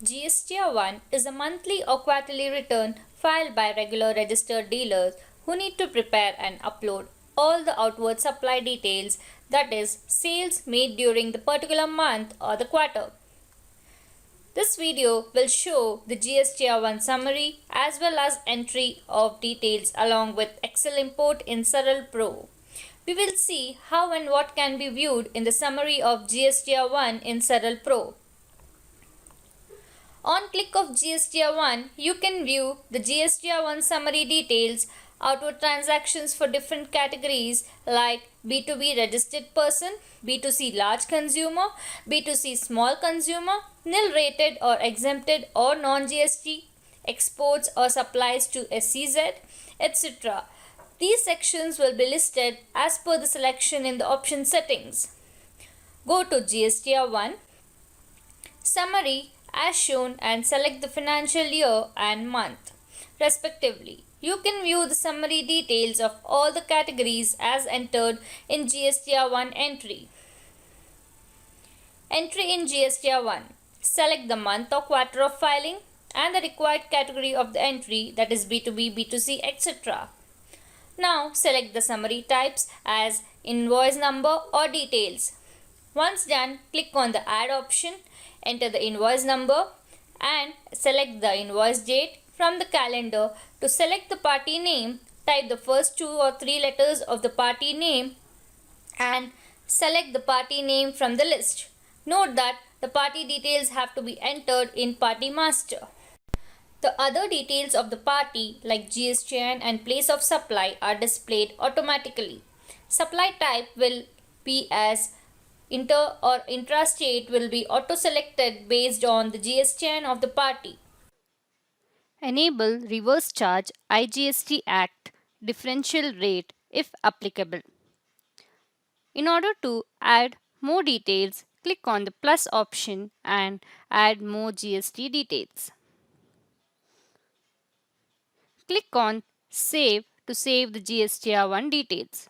GSTR-1 is a monthly or quarterly return filed by regular registered dealers who need to prepare and upload all the outward supply details, that is, sales made during the particular month or the quarter. This video will show the GSTR-1 summary as well as entry of details along with Excel import in Saral Pro. We will see how and what can be viewed in the summary of GSTR-1 in Saral Pro. On click of GSTR-1, you can view the GSTR-1 summary details, outward transactions for different categories like B2B registered person, B2C large consumer, B2C small consumer, nil rated or exempted or non-GST, exports or supplies to SEZ, etc. These sections will be listed as per the selection in the option settings. Go to GSTR-1, Summary as shown and select the financial year and month, respectively. You can view the summary details of all the categories as entered in GSTR-1 entry. Entry in GSTR-1. Select the month or quarter of filing and the required category of the entry, that is B2B, B2C, etc. Now select the summary types as invoice number or details. Once done, click on the add option, enter the invoice number and select the invoice date. From the calendar, to select the party name, type the first 2 or 3 letters of the party name and select the party name from the list. Note that the party details have to be entered in Party Master. The other details of the party like GSTN and place of supply are displayed automatically. Supply type will be as inter or intrastate will be auto-selected based on the GSTN of the party. Enable Reverse Charge IGST Act differential rate if applicable. In order to add more details, click on the plus option and add more GST details. Click on Save to save the GSTR-1 details.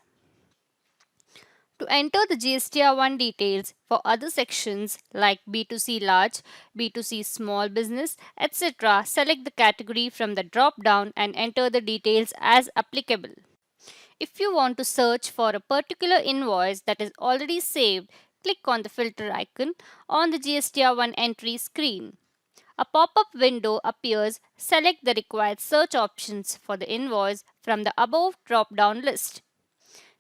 To enter the GSTR-1 details for other sections like B2C large, B2C small business, etc., select the category from the drop-down and enter the details as applicable. If you want to search for a particular invoice that is already saved, click on the filter icon on the GSTR-1 entry screen. A pop-up window appears. Select the required search options for the invoice from the above drop-down list.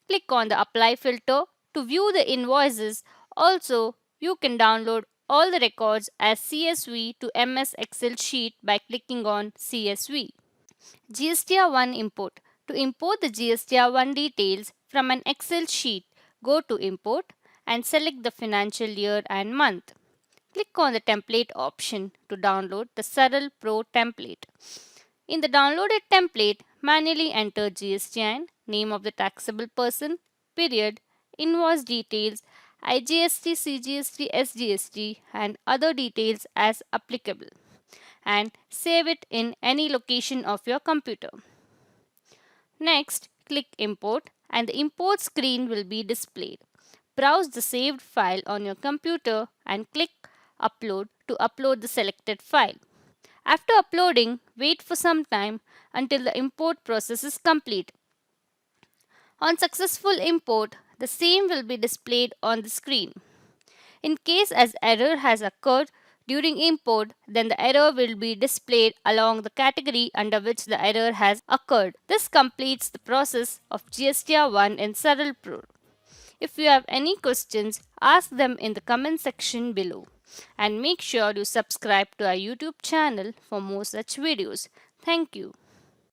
Click on the Apply filter to view the invoices. Also, you can download all the records as CSV to MS Excel sheet by clicking on CSV. GSTR-1 import. To import the GSTR-1 details from an Excel sheet, go to Import and select the financial year and month. Click on the Template option to download the Saral Pro template. In the downloaded template, manually enter GSTN, name of the taxable person, period, invoice details, IGST, CGST, SGST and other details as applicable and save it in any location of your computer. Next, click Import and the import screen will be displayed. Browse the saved file on your computer and click Upload to upload the selected file. After uploading, wait for some time until the import process is complete. On successful import, the same will be displayed on the screen. In case as error has occurred during import, then the error will be displayed along the category under which the error has occurred. This completes the process of GSTR-1 in Saral Pro. If you have any questions, ask them in the comment section below. And make sure you subscribe to our YouTube channel for more such videos. Thank you.